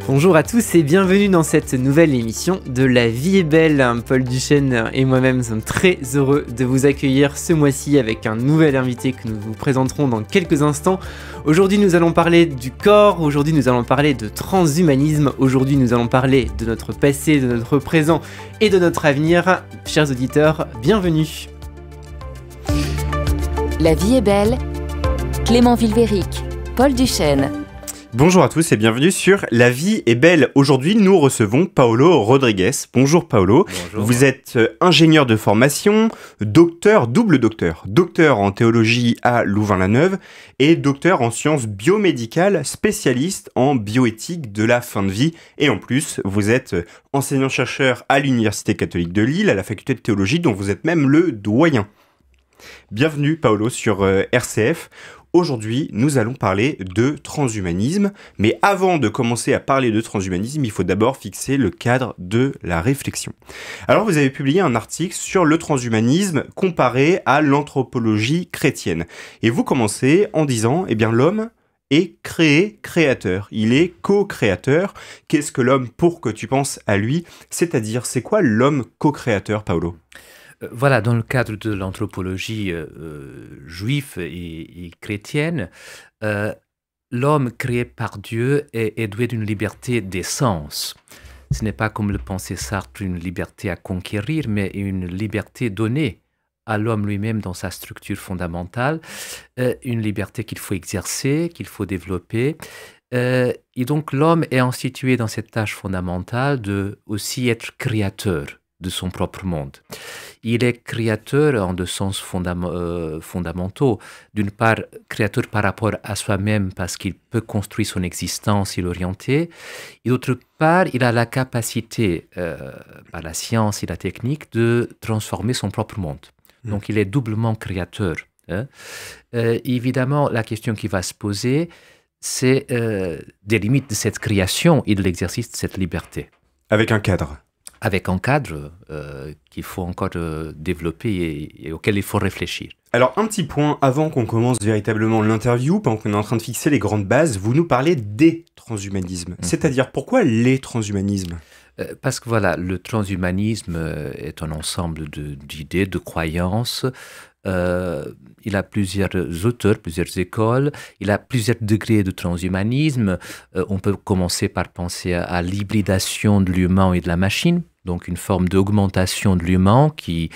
Bonjour à tous et bienvenue dans cette nouvelle émission de La Vie est belle. Paul Duchesne et moi-même sommes très heureux de vous accueillir ce mois-ci avec un nouvel invité que nous vous présenterons dans quelques instants. Aujourd'hui nous allons parler du corps, aujourd'hui nous allons parler de transhumanisme, aujourd'hui nous allons parler de notre passé, de notre présent et de notre avenir. Chers auditeurs, bienvenue. La vie est belle, Clément Vilvéric, Paul Duchesne. Bonjour à tous et bienvenue sur La Vie est belle. Aujourd'hui, nous recevons Paolo Rodrigues. Bonjour Paolo. Bonjour. Vous êtes ingénieur de formation, docteur, double docteur. Docteur en théologie à Louvain-la-Neuve et docteur en sciences biomédicales, spécialiste en bioéthique de la fin de vie. Et en plus, vous êtes enseignant-chercheur à l'Université catholique de Lille, à la faculté de théologie, dont vous êtes même le doyen. Bienvenue Paolo sur RCF. Aujourd'hui, nous allons parler de transhumanisme, mais avant de commencer à parler de transhumanisme, il faut d'abord fixer le cadre de la réflexion. Alors, vous avez publié un article sur le transhumanisme comparé à l'anthropologie chrétienne. Et vous commencez en disant, eh bien, l'homme est créateur. Il est co-créateur. Qu'est-ce que l'homme pour que tu penses à lui? C'est-à-dire, c'est quoi l'homme co-créateur, Paolo ? Voilà, dans le cadre de l'anthropologie juive et chrétienne, l'homme créé par Dieu est doué d'une liberté d'essence. Ce n'est pas comme le pensait Sartre, une liberté à conquérir, mais une liberté donnée à l'homme lui-même dans sa structure fondamentale, une liberté qu'il faut exercer, qu'il faut développer. Et donc l'homme est institué dans cette tâche fondamentale de aussi être créateur de son propre monde. Il est créateur en deux sens fondamentaux. D'une part, créateur par rapport à soi-même parce qu'il peut construire son existence et l'orienter. Et d'autre part, il a la capacité, par la science et la technique, de transformer son propre monde. Donc, il est doublement créateur. Évidemment, la question qui va se poser, c'est des limites de cette création et de l'exercice de cette liberté. Avec un cadre. Avec un cadre qu'il faut encore développer et auquel il faut réfléchir. Alors, un petit point avant qu'on commence véritablement l'interview, pendant qu'on est en train de fixer les grandes bases, vous nous parlez des transhumanismes. C'est-à-dire, pourquoi les transhumanismes ? Parce que voilà, le transhumanisme est un ensemble d'idées, de croyances. Il a plusieurs auteurs, plusieurs écoles. Il a plusieurs degrés de transhumanisme. On peut commencer par penser à l'hybridation de l'humain et de la machine, donc une forme d'augmentation de l'humain qui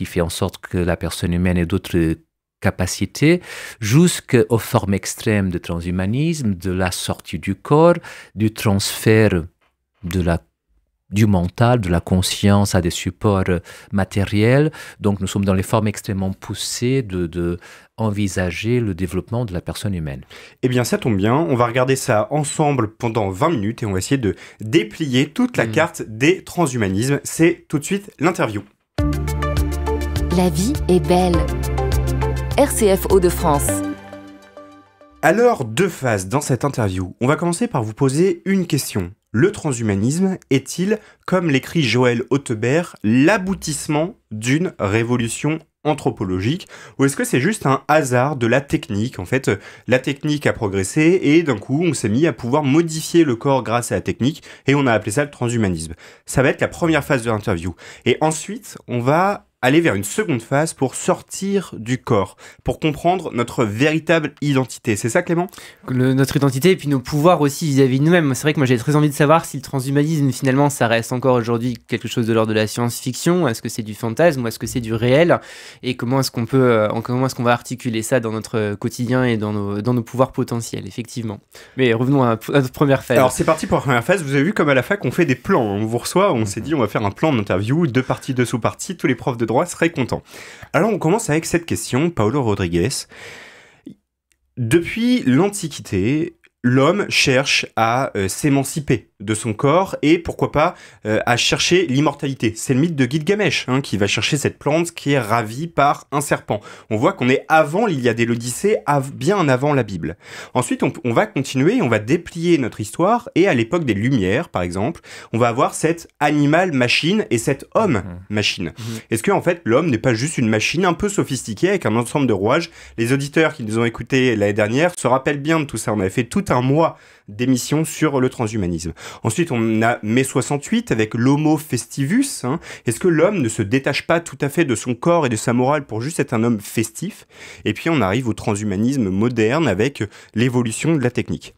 fait en sorte que la personne humaine ait d'autres capacités, jusqu'aux formes extrêmes de transhumanisme, de la sortie du corps, du transfert du mental, de la conscience à des supports matériels. Donc nous sommes dans les formes extrêmement poussées de envisager le développement de la personne humaine. Eh bien ça tombe bien, on va regarder ça ensemble pendant 20 minutes et on va essayer de déplier toute la carte des transhumanismes. C'est tout de suite l'interview. La vie est belle. RCF Hauts-de-France. Alors, deux phases dans cette interview. On va commencer par vous poser une question. Le transhumanisme est-il, comme l'écrit Joël Hautebert, l'aboutissement d'une révolution anthropologique, ou est-ce que c'est juste un hasard de la technique? En fait, la technique a progressé et d'un coup, on s'est mis à pouvoir modifier le corps grâce à la technique et on a appelé ça le transhumanisme. Ça va être la première phase de l'interview. Et ensuite, on va aller vers une seconde phase pour sortir du corps, pour comprendre notre véritable identité. C'est ça, Clément ? Notre identité et puis nos pouvoirs aussi vis-à-vis de nous-mêmes. C'est vrai que moi j'ai très envie de savoir si le transhumanisme finalement ça reste encore aujourd'hui quelque chose de l'ordre de la science-fiction. Est-ce que c'est du fantasme ou est-ce que c'est du réel? Et comment est-ce qu'on va articuler ça dans notre quotidien et dans nos pouvoirs potentiels, effectivement. Mais revenons à notre première phase. Alors c'est parti pour la première phase. Vous avez vu comme à la fac on fait des plans. On vous reçoit, on s'est dit on va faire un plan d'interview, 2 parties, 2 sous-parties, tous les profs de droit seraient contents. Alors on commence avec cette question, Paolo Rodrigues. Depuis l'Antiquité, l'homme cherche à s'émanciper de son corps et pourquoi pas à chercher l'immortalité. C'est le mythe de Gilgamesh qui va chercher cette plante qui est ravie par un serpent. On voit qu'on est avant l'Iliade et l'Odyssée, bien avant la Bible. Ensuite, on va continuer, on va déplier notre histoire et à l'époque des Lumières, par exemple, on va avoir cet animal-machine et cet homme-machine. Est-ce que en fait l'homme n'est pas juste une machine un peu sophistiquée avec un ensemble de rouages? Les auditeurs qui nous ont écoutés l'année dernière se rappellent bien de tout ça. On avait fait tout un mois d'émissions sur le transhumanisme. Ensuite, on a mai 68 avec l'Homo festivus. Hein. Est-ce que l'homme ne se détache pas tout à fait de son corps et de sa morale pour juste être un homme festif? Et puis, on arrive au transhumanisme moderne avec l'évolution de la technique.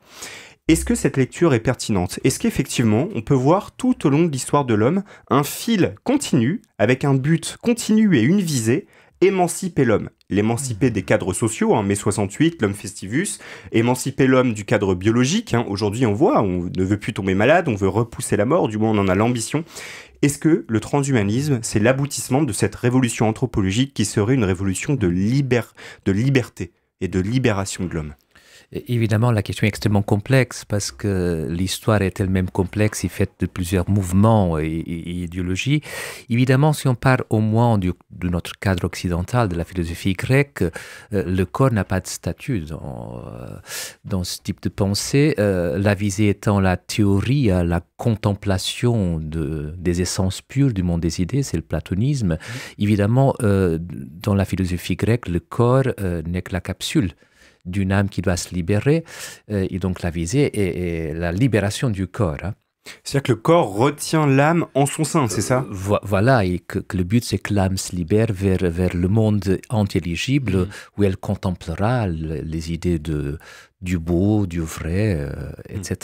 Est-ce que cette lecture est pertinente? Est-ce qu'effectivement, on peut voir tout au long de l'histoire de l'homme un fil continu, avec un but continu et une visée, émanciper l'homme? L'émanciper des cadres sociaux, hein, mai 68, l'homme festivus, émanciper l'homme du cadre biologique. Hein, aujourd'hui, on voit, on ne veut plus tomber malade, on veut repousser la mort, du moins on en a l'ambition. Est-ce que le transhumanisme, c'est l'aboutissement de cette révolution anthropologique qui serait une révolution de liberté et de libération de l'homme? Évidemment, la question est extrêmement complexe parce que l'histoire est elle-même complexe et faite de plusieurs mouvements et idéologies. Évidemment, si on part au moins de notre cadre occidental, de la philosophie grecque, le corps n'a pas de statut dans ce type de pensée. La visée étant la théorie, la contemplation des essences pures du monde des idées, c'est le platonisme. Évidemment, dans la philosophie grecque, le corps n'est que la capsule d'une âme qui doit se libérer, et donc la visée est la libération du corps. Hein. C'est-à-dire que le corps retient l'âme en son sein, c'est ça? Voilà, et que le but c'est que l'âme se libère vers le monde intelligible où elle contemplera les idées du beau, du vrai, etc.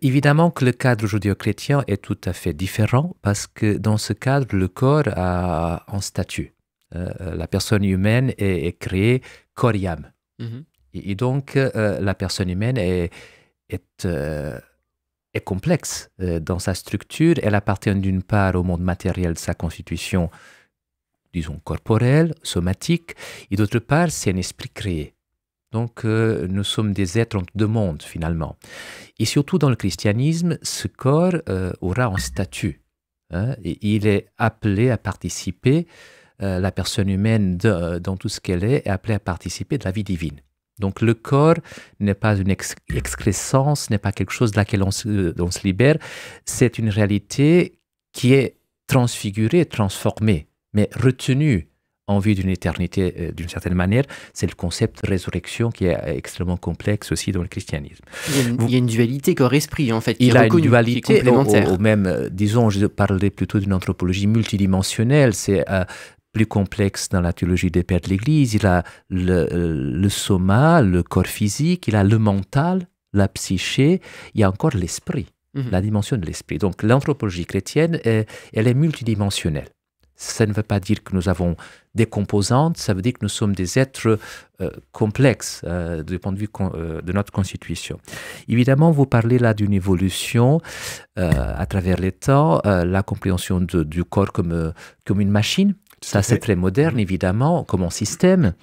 Évidemment que le cadre judéo-chrétien est tout à fait différent parce que dans ce cadre, le corps a un statut. La personne humaine est créée corps et âme. Et donc, la personne humaine est complexe dans sa structure. Elle appartient d'une part au monde matériel de sa constitution, disons, corporelle, somatique, et d'autre part, c'est un esprit créé. Donc, nous sommes des êtres entre deux mondes, finalement. Et surtout dans le christianisme, ce corps aura un statut. Hein, et il est appelé à participer. La personne humaine, dans tout ce qu'elle est appelée à participer de la vie divine. Donc le corps n'est pas une excrescence, n'est pas quelque chose de laquelle on se libère, c'est une réalité qui est transfigurée, transformée, mais retenue en vue d'une éternité d'une certaine manière. C'est le concept de résurrection qui est extrêmement complexe aussi dans le christianisme. Il y a une dualité corps-esprit en fait, qui est reconnue, une dualité, qui est complémentaire. Ou même, disons, je parlais plutôt d'une anthropologie multidimensionnelle, c'est plus complexe dans la théologie des pères de l'Église. Il a le soma, le corps physique, il a le mental, la psyché, il y a encore l'esprit, la dimension de l'esprit. Donc l'anthropologie chrétienne, elle est multidimensionnelle. Ça ne veut pas dire que nous avons des composantes, ça veut dire que nous sommes des êtres complexes du point de vue de notre constitution. Évidemment, vous parlez là d'une évolution à travers les temps, la compréhension du corps comme une machine. Ça, c'est très moderne, évidemment, comme un système.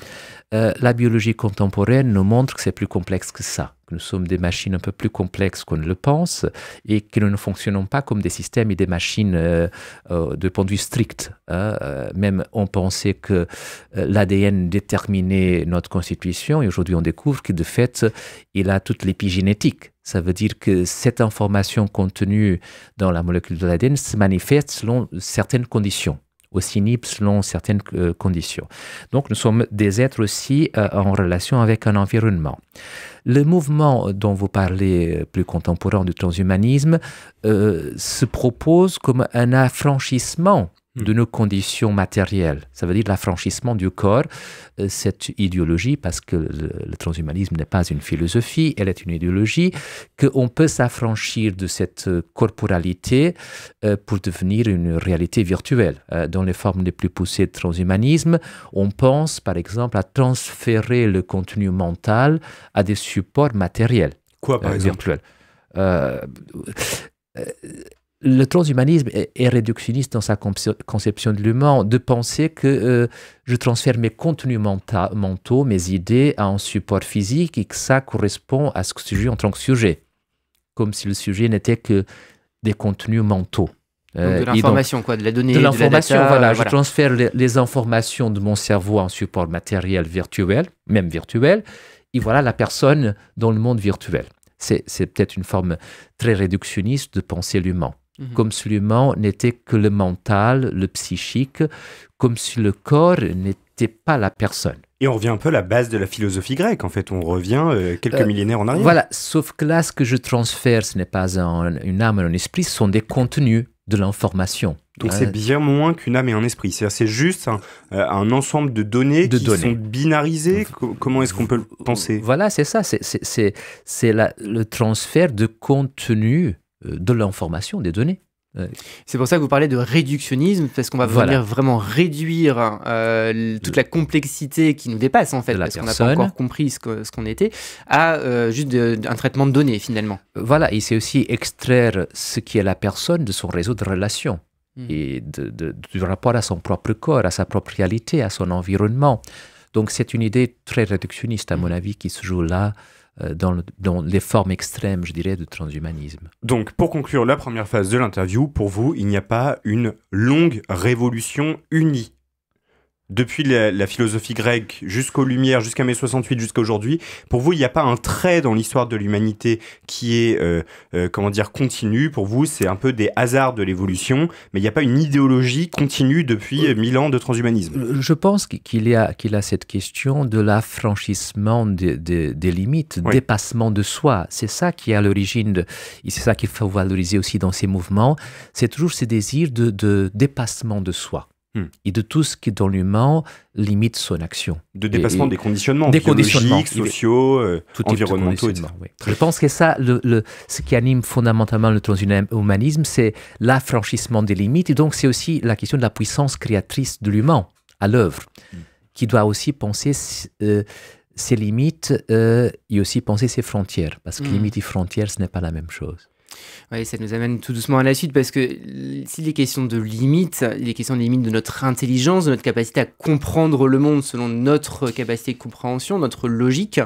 La biologie contemporaine nous montre que c'est plus complexe que ça, que nous sommes des machines un peu plus complexes qu'on ne le pense et que nous ne fonctionnons pas comme des systèmes et des machines de point de vue strict. Même on pensait que l'ADN déterminait notre constitution et aujourd'hui on découvre que de fait, il a toute l'épigénétique. Ça veut dire que cette information contenue dans la molécule de l'ADN se manifeste selon certaines conditions. Aussi libre selon certaines conditions. Donc, nous sommes des êtres aussi en relation avec un environnement. Le mouvement dont vous parlez, plus contemporain du transhumanisme, se propose comme un affranchissement de nos conditions matérielles. Ça veut dire l'affranchissement du corps. Cette idéologie, parce que le transhumanisme n'est pas une philosophie, elle est une idéologie, qu'on peut s'affranchir de cette corporalité pour devenir une réalité virtuelle. Dans les formes les plus poussées de transhumanisme, on pense par exemple à transférer le contenu mental à des supports matériels. Quoi par exemple virtuels. Le transhumanisme est réductionniste dans sa conception de l'humain, de penser que je transfère mes contenus mentaux, mes idées à un support physique et que ça correspond à ce que je suis en tant que sujet. Comme si le sujet n'était que des contenus mentaux. Donc de l'information, quoi, de la donnée, de l'information, voilà. Je transfère les informations de mon cerveau à un support matériel virtuel, même virtuel, et voilà la personne dans le monde virtuel. C'est peut-être une forme très réductionniste de penser l'humain. Comme si l'humain n'était que le mental, le psychique, comme si le corps n'était pas la personne. Et on revient un peu à la base de la philosophie grecque, en fait, on revient quelques millénaires en arrière. Voilà, sauf que là, ce que je transfère, ce n'est pas une âme et un esprit, ce sont des contenus de l'information. Donc c'est bien moins qu'une âme et un esprit, c'est juste un ensemble de données qui sont binarisées. Comment est-ce qu'on peut le penser? Voilà, c'est ça, c'est le transfert de contenu de l'information, des données. C'est pour ça que vous parlez de réductionnisme, parce qu'on va venir vraiment réduire toute la complexité qui nous dépasse, en fait, parce qu'on n'a pas encore compris ce qu'on était, à juste un traitement de données, finalement. Voilà, et c'est aussi extraire ce qui est la personne de son réseau de relations, et du rapport à son propre corps, à sa propre réalité, à son environnement. Donc c'est une idée très réductionniste, à mon avis, qui se joue là, dans les formes extrêmes, je dirais, de transhumanisme. Donc, pour conclure la première phase de l'interview, pour vous, il n'y a pas une longue révolution unie. Depuis la philosophie grecque jusqu'aux Lumières, jusqu'à mai 68, jusqu'à aujourd'hui, pour vous, il n'y a pas un trait dans l'histoire de l'humanité qui est, continu. Pour vous, c'est un peu des hasards de l'évolution, mais il n'y a pas une idéologie continue depuis 1000 ans de transhumanisme. Je pense qu'il y a cette question de l'affranchissement des limites, dépassement de soi. C'est ça qui est à l'origine, et c'est ça qu'il faut valoriser aussi dans ces mouvements. C'est toujours ce désir de dépassement de soi. Et de tout ce qui, dans l'humain, limite son action. De dépassement des conditionnements biologiques, sociaux, environnementaux, etc. Oui. Je pense que ça, ce qui anime fondamentalement le transhumanisme, c'est l'affranchissement des limites. Et donc, c'est aussi la question de la puissance créatrice de l'humain à l'œuvre, qui doit aussi penser ses limites et aussi penser ses frontières. Parce que limites et frontières, ce n'est pas la même chose. Oui, ça nous amène tout doucement à la suite, parce que s'il est question de limites, il est question de limites de notre intelligence, de notre capacité à comprendre le monde selon notre capacité de compréhension, notre logique.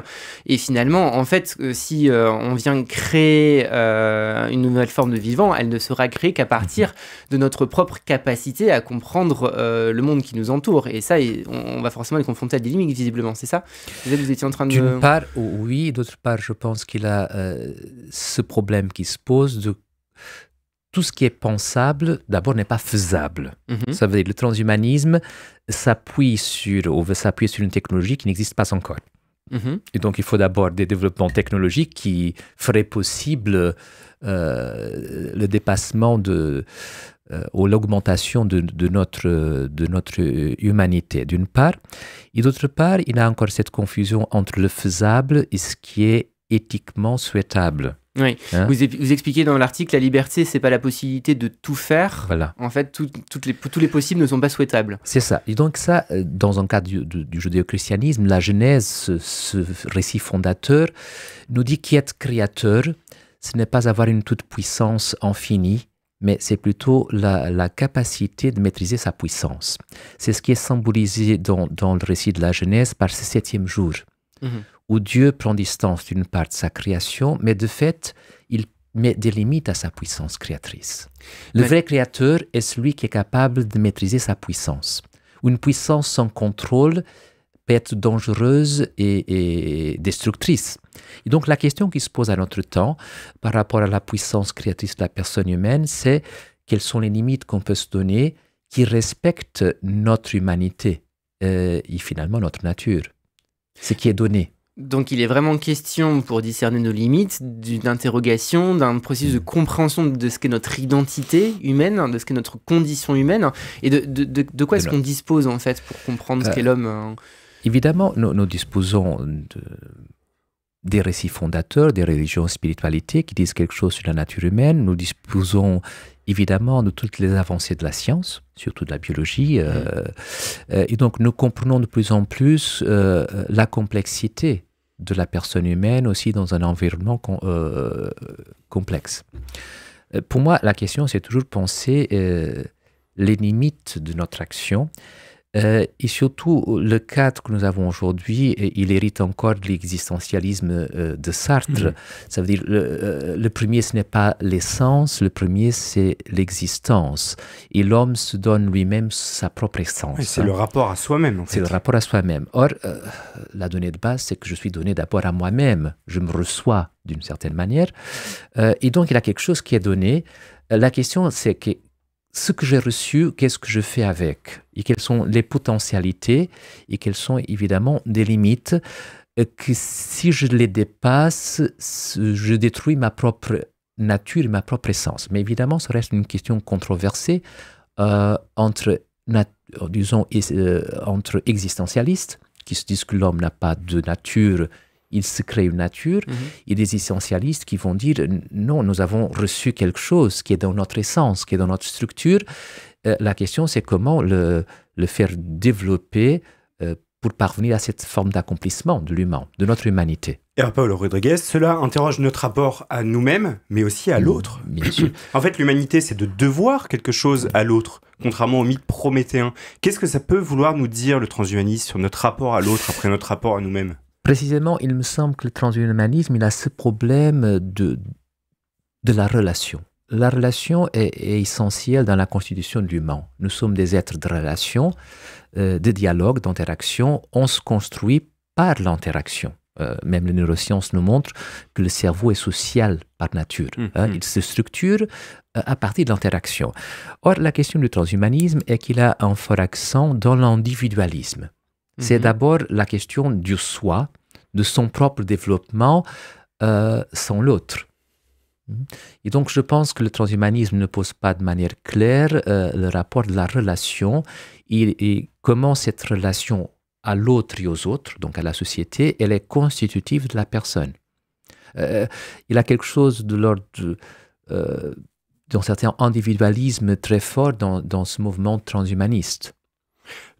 Et finalement, en fait, si on vient créer une nouvelle forme de vivant, elle ne sera créée qu'à partir de notre propre capacité à comprendre le monde qui nous entoure. Et ça, on va forcément être confronté à des limites, visiblement, c'est ça? Vous étiez en train de... D'une part, oui, d'autre part, je pense qu'il a ce problème qui se pose de tout ce qui est pensable, d'abord, n'est pas faisable. Ça veut dire que le transhumanisme s'appuie sur une technologie qui n'existe pas encore. Et donc, il faut d'abord des développements technologiques qui feraient possible le dépassement ou l'augmentation de notre humanité, d'une part. Et d'autre part, il y a encore cette confusion entre le faisable et ce qui est éthiquement souhaitable. Oui, vous expliquez dans l'article, la liberté, c'est pas la possibilité de tout faire. Voilà. En fait, tous les possibles ne sont pas souhaitables. C'est ça. Et donc ça, dans un cadre du judéo-christianisme, la Genèse, ce récit fondateur, nous dit qu'être créateur, ce n'est pas avoir une toute-puissance infinie, mais c'est plutôt la capacité de maîtriser sa puissance. C'est ce qui est symbolisé dans le récit de la Genèse par ce 7e jour. Où Dieu prend distance d'une part de sa création, mais de fait, il met des limites à sa puissance créatrice. Le vrai créateur est celui qui est capable de maîtriser sa puissance. Une puissance sans contrôle peut être dangereuse et destructrice. Et donc la question qui se pose à notre temps, par rapport à la puissance créatrice de la personne humaine, c'est quelles sont les limites qu'on peut se donner qui respectent notre humanité et finalement notre nature, ce qui est donné. Donc il est vraiment question, pour discerner nos limites, d'une interrogation, d'un processus de compréhension de ce qu'est notre identité humaine, de ce qu'est notre condition humaine, et de quoi est-ce qu'on dispose en fait pour comprendre ce qu'est l'homme. Évidemment, nous disposons des récits fondateurs, des religions, spiritualités qui disent quelque chose sur la nature humaine. Nous disposons évidemment de toutes les avancées de la science, surtout de la biologie. Et donc nous comprenons de plus en plus la complexité de la personne humaine aussi dans un environnement complexe. Pour moi, la question, c'est toujours penser les limites de notre action. Et surtout, le cadre que nous avons aujourd'hui, il hérite encore de l'existentialisme de Sartre. Ça veut dire, le premier, ce n'est pas l'essence, le premier, c'est l'existence. Et l'homme se donne lui-même sa propre essence. Oui, c'est le rapport à soi-même, en fait. C'est le rapport à soi-même. Or, la donnée de base, c'est que je suis donné d'abord à moi-même. Je me reçois d'une certaine manière. Et donc, il y a quelque chose qui est donné. La question, c'est que ce que j'ai reçu, qu'est-ce que je fais avec? Et quelles sont les potentialités et quelles sont évidemment des limites que si je les dépasse, je détruis ma propre nature et ma propre essence. Mais évidemment, ça reste une question controversée entre existentialistes qui se disent que l'homme n'a pas de nature, il se crée une nature, et des essentialistes qui vont dire non, nous avons reçu quelque chose qui est dans notre essence, qui est dans notre structure. La question, c'est comment le faire développer pour parvenir à cette forme d'accomplissement de l'humain, de notre humanité. Et Paulo Rodriguez, cela interroge notre rapport à nous-mêmes, mais aussi à l'autre. Bien sûr. En fait, l'humanité, c'est de devoir quelque chose à l'autre, contrairement au mythe prométhéen. Qu'est-ce que ça peut vouloir nous dire, le transhumanisme, sur notre rapport à l'autre après notre rapport à nous-mêmes? Précisément, il me semble que le transhumanisme, il a ce problème de la relation. La relation est essentielle dans la constitution de l'humain. Nous sommes des êtres de relation, de dialogue, d'interaction. On se construit par l'interaction. Même les neurosciences nous montrent que le cerveau est social par nature. Il se structure à partir de l'interaction. Or, la question du transhumanisme est qu'il a un fort accent dans l'individualisme. C'est d'abord la question du soi, de son propre développement sans l'autre. Et donc, je pense que le transhumanisme ne pose pas de manière claire le rapport de la relation et comment cette relation à l'autre et aux autres, donc à la société, elle est constitutive de la personne. Il a quelque chose de l'ordre d'un certain individualisme très fort dans ce mouvement transhumaniste.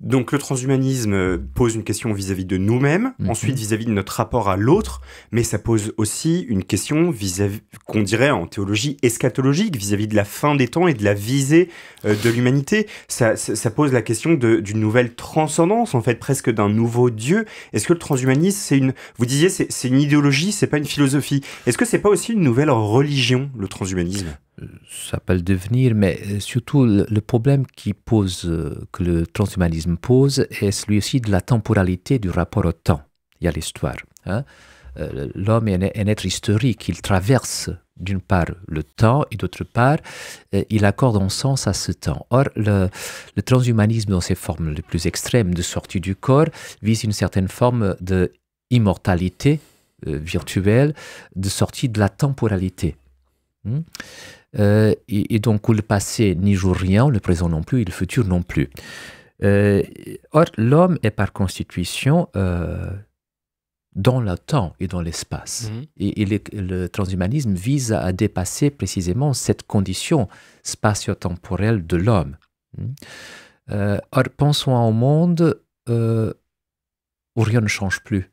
Donc le transhumanisme pose une question vis-à-vis de nous-mêmes, ensuite vis-à-vis de notre rapport à l'autre, mais ça pose aussi une question vis-à-vis, qu'on dirait en théologie eschatologique, vis-à-vis de la fin des temps et de la visée de l'humanité. Ça pose la question d'une nouvelle transcendance, en fait, presque d'un nouveau Dieu. Est-ce que le transhumanisme, vous disiez, c'est une idéologie, c'est pas une philosophie. Est-ce que c'est pas aussi une nouvelle religion, le transhumanisme ? Ça peut le devenir, mais surtout le problème que le transhumanisme pose est celui aussi de la temporalité du rapport au temps et à l'histoire. L'homme est un être historique, il traverse d'une part le temps et d'autre part, il accorde un sens à ce temps. Or, le transhumanisme dans ses formes les plus extrêmes de sortie du corps vise une certaine forme d'immortalité virtuelle, de sortie de la temporalité. Et donc, où le passé n'y joue rien, le présent non plus, et le futur non plus. Or, l'homme est par constitution dans le temps et dans l'espace. Et le transhumanisme vise à dépasser précisément cette condition spatio-temporelle de l'homme. Or, pensons à un monde où rien ne change plus,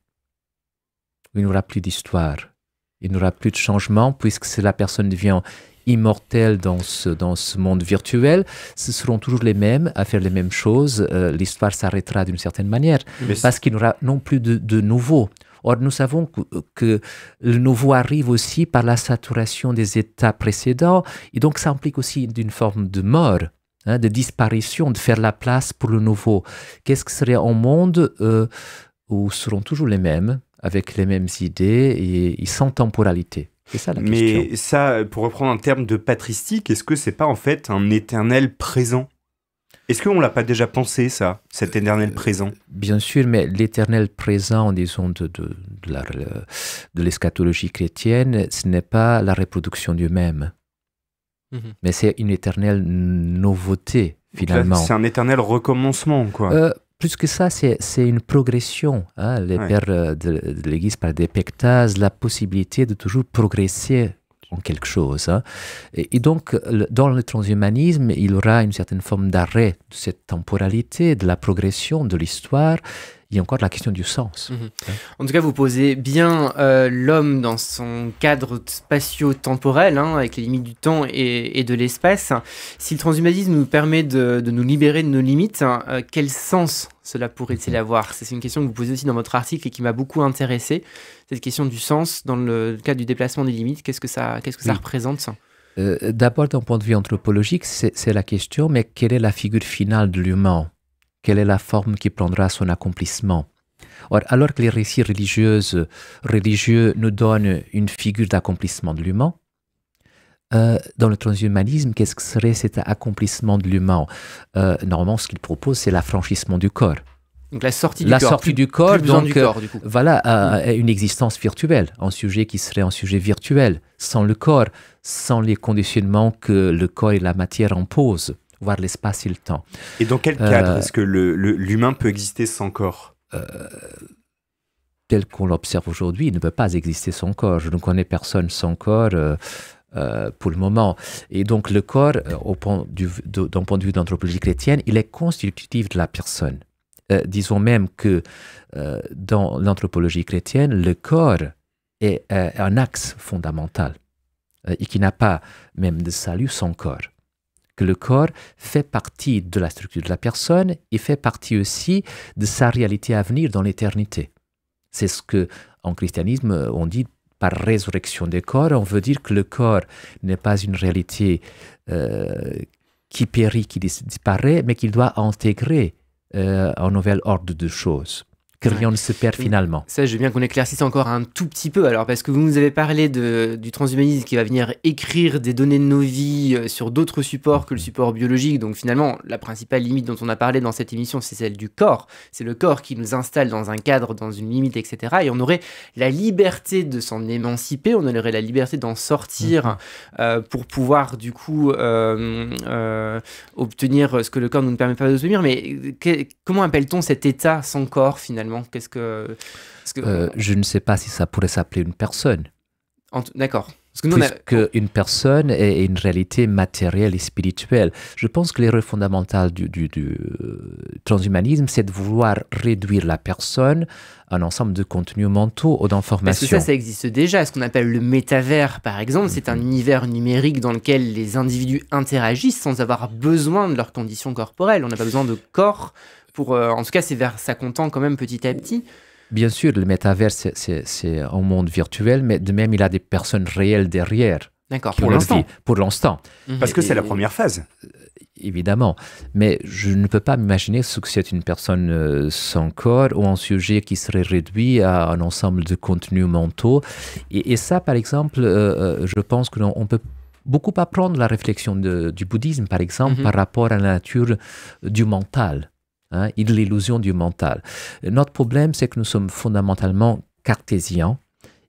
où il n'y aura plus d'histoire, il n'y aura plus de changement, puisque si la personne devient immortelle dans ce monde virtuel, ce seront toujours les mêmes à faire les mêmes choses. L'histoire s'arrêtera d'une certaine manière, parce qu'il n'y aura non plus de nouveau. Or, nous savons que le nouveau arrive aussi par la saturation des états précédents, et donc ça implique aussi une forme de mort, de disparition, de faire la place pour le nouveau. Qu'est-ce que serait un monde où seront toujours les mêmes, avec les mêmes idées et sans temporalité? C'est ça la question. Mais ça, pour reprendre un terme de patristique, est-ce que c'est pas en fait un éternel présent? Est-ce qu'on l'a pas déjà pensé, ça, cet éternel présent? Bien sûr, mais l'éternel présent, disons, de l'eschatologie chrétienne, ce n'est pas la reproduction du même. Mais c'est une éternelle nouveauté, finalement. C'est un éternel recommencement, quoi. Plus que ça, c'est une progression. Les pères de l'Église parlent d'épectase, la possibilité de toujours progresser en quelque chose. Et donc, dans le transhumanisme, il y aura une certaine forme d'arrêt de cette temporalité, de la progression de l'histoire. Il y a encore la question du sens. En tout cas, vous posez bien l'homme dans son cadre spatio-temporel, avec les limites du temps et de l'espace. Si le transhumanisme nous permet de nous libérer de nos limites, quel sens cela pourrait-il avoir? C'est une question que vous posez aussi dans votre article et qui m'a beaucoup intéressé. Cette question du sens dans le cadre du déplacement des limites, qu'est-ce que ça représente? D'abord, d'un point de vue anthropologique, c'est la question, mais quelle est la figure finale de l'humain? Quelle est la forme qui prendra son accomplissement? Or, alors que les récits religieux nous donnent une figure d'accomplissement de l'humain, Dans le transhumanisme, qu'est-ce que serait cet accomplissement de l'humain? Normalement, ce qu'il propose, c'est l'affranchissement du corps. Donc la sortie du corps, plus besoin donc du corps, du coup. voilà, une existence virtuelle, un sujet qui serait un sujet virtuel, sans le corps, sans les conditionnements que le corps et la matière imposent, voire l'espace et le temps. Et dans quel cadre est-ce que l'humain peut exister sans corps? Tel qu'on l'observe aujourd'hui, il ne peut pas exister sans corps. Je ne connais personne sans corps pour le moment. Et donc le corps, d'un point de vue d'anthropologie chrétienne, il est constitutif de la personne. Disons même que dans l'anthropologie chrétienne, le corps est un axe fondamental et qui n'a pas même de salut sans corps. Que le corps fait partie de la structure de la personne et fait partie aussi de sa réalité à venir dans l'éternité. C'est ce que, en christianisme, on dit par résurrection des corps. On veut dire que le corps n'est pas une réalité qui périt, qui disparaît, mais qu'il doit intégrer un nouvel ordre de choses. Que rien ne se perd finalement. Ça, je veux bien qu'on éclaircisse encore un tout petit peu, alors, parce que vous nous avez parlé du transhumanisme qui va venir écrire des données de nos vies sur d'autres supports que le support biologique. Donc finalement, la principale limite dont on a parlé dans cette émission, c'est celle du corps. C'est le corps qui nous installe dans un cadre, dans une limite, etc. Et on aurait la liberté de s'en émanciper, on aurait la liberté d'en sortir pour pouvoir, du coup, obtenir ce que le corps ne nous permet pas d'obtenir. Mais comment appelle-t-on cet état sans corps, finalement? Je ne sais pas si ça pourrait s'appeler une personne. D'accord. Puisque une personne est une réalité matérielle et spirituelle. Je pense que l'erreur fondamentale du transhumanisme, c'est de vouloir réduire la personne à un ensemble de contenus mentaux ou d'informations. Parce que ça existe déjà. Ce qu'on appelle le métavers, par exemple, c'est un univers numérique dans lequel les individus interagissent sans avoir besoin de leurs conditions corporelles. On n'a pas besoin de corps en tout cas, c'est vers ça qu'on tend quand même petit à petit. Bien sûr, le métavers, c'est un monde virtuel, mais de même, il a des personnes réelles derrière. D'accord, pour l'instant. Pour l'instant. Parce que c'est la première phase. Évidemment. Mais je ne peux pas m'imaginer ce que c'est une personne sans corps ou un sujet qui serait réduit à un ensemble de contenus mentaux. Et ça, par exemple, je pense qu'on peut beaucoup apprendre la réflexion du bouddhisme, par exemple, par rapport à la nature du mental. Et de l'illusion du mental. Notre problème, c'est que nous sommes fondamentalement cartésiens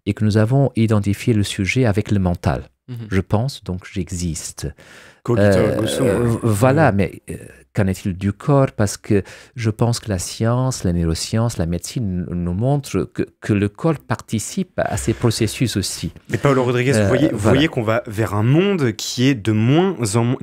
et que nous avons identifié le sujet avec le mental. Je pense, donc j'existe. Voilà, mais qu'en est-il du corps? Parce que je pense que la science, la neuroscience, la médecine nous montrent que le corps participe à ces processus aussi. Mais Paolo Rodriguez, vous voyez qu'on va vers un monde qui est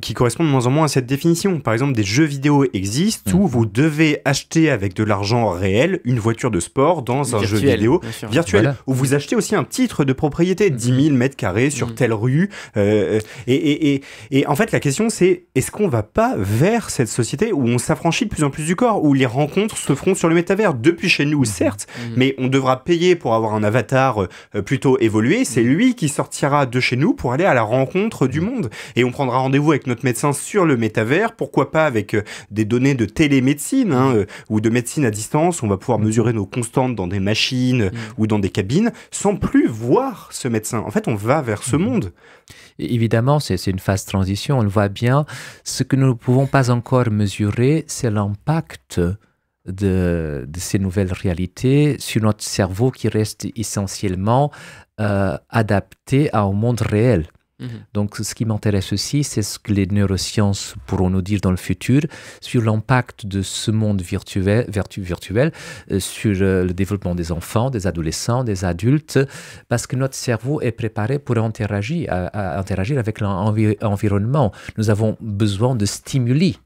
qui correspond de moins en moins à cette définition. Par exemple, des jeux vidéo existent où vous devez acheter avec de l'argent réel une voiture de sport dans un jeu vidéo virtuel. Voilà. Où vous achetez aussi un titre de propriété, 10 000 mètres carrés sur telle rue. Et en fait, la question c'est, est-ce qu'on va pas vers cette société où on s'affranchit de plus en plus du corps, où les rencontres se feront sur le métavers, depuis chez nous certes, mais on devra payer pour avoir un avatar plutôt évolué, c'est lui qui sortira de chez nous pour aller à la rencontre du monde. Et on prendra rendez-vous avec notre médecin sur le métavers, pourquoi pas avec des données de télémédecine ou de médecine à distance, on va pouvoir mesurer nos constantes dans des machines ou dans des cabines, sans plus voir ce médecin. En fait, on va vers ce monde. Évidemment, c'est une phase de transition, on le voit bien. Ce que nous ne pouvons pas encore mesurer, c'est l'impact de ces nouvelles réalités sur notre cerveau qui reste essentiellement adapté à un monde réel. Donc, ce qui m'intéresse aussi, c'est ce que les neurosciences pourront nous dire dans le futur sur l'impact de ce monde virtuel sur le développement des enfants, des adolescents, des adultes, parce que notre cerveau est préparé pour interagir avec l'environnement. Nous avons besoin de stimuli.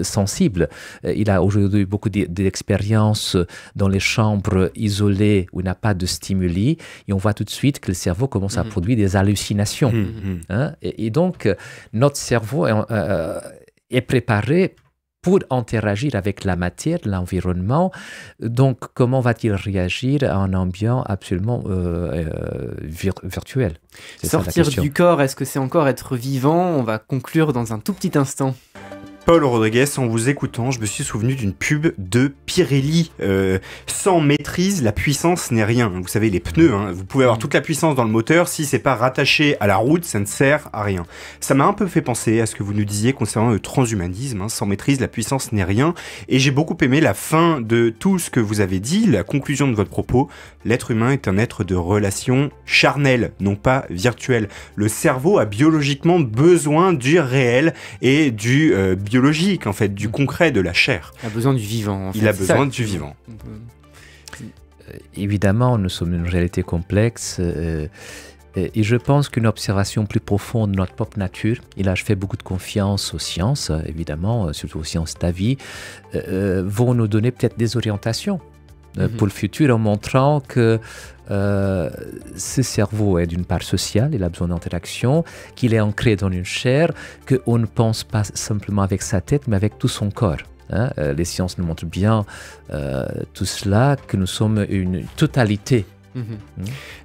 Sensible. Il a aujourd'hui beaucoup d'expériences dans les chambres isolées où il n'y a pas de stimuli et on voit tout de suite que le cerveau commence à produire des hallucinations. Et donc, notre cerveau est préparé pour interagir avec la matière, l'environnement. Donc, comment va-t-il réagir à un ambiant absolument virtuel? Sortir du corps, est-ce que c'est encore être vivant? On va conclure dans un tout petit instant. Paul Rodriguez, en vous écoutant, je me suis souvenu d'une pub de Pirelli. Sans maîtrise, la puissance n'est rien. Vous savez, les pneus, hein, vous pouvez avoir toute la puissance dans le moteur, si c'est pas rattaché à la route, ça ne sert à rien. Ça m'a un peu fait penser à ce que vous nous disiez concernant le transhumanisme. Hein. Sans maîtrise, la puissance n'est rien. Et j'ai beaucoup aimé la fin de tout ce que vous avez dit, la conclusion de votre propos. L'être humain est un être de relation charnelle, non pas virtuelle. Le cerveau a biologiquement besoin du réel et du biologique, en fait, du concret, de la chair. Il a besoin du vivant. En fait. Il a besoin du vivant. Évidemment, nous sommes une réalité complexe et je pense qu'une observation plus profonde de notre propre nature, et là je fais beaucoup de confiance aux sciences, évidemment, surtout aux sciences de la vie, vont nous donner peut-être des orientations pour le futur en montrant que ce cerveau est d'une part social, il a besoin d'interaction, qu'il est ancré dans une chair, qu'on ne pense pas simplement avec sa tête, mais avec tout son corps. Hein, les sciences nous montrent bien tout cela, que nous sommes une totalité.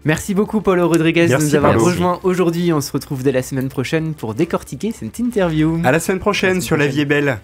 Merci beaucoup Paulo Rodriguez de nous avoir Paulo. rejoint aujourd'hui. On se retrouve dès la semaine prochaine pour décortiquer cette interview. À la semaine prochaine sur La Vie est belle.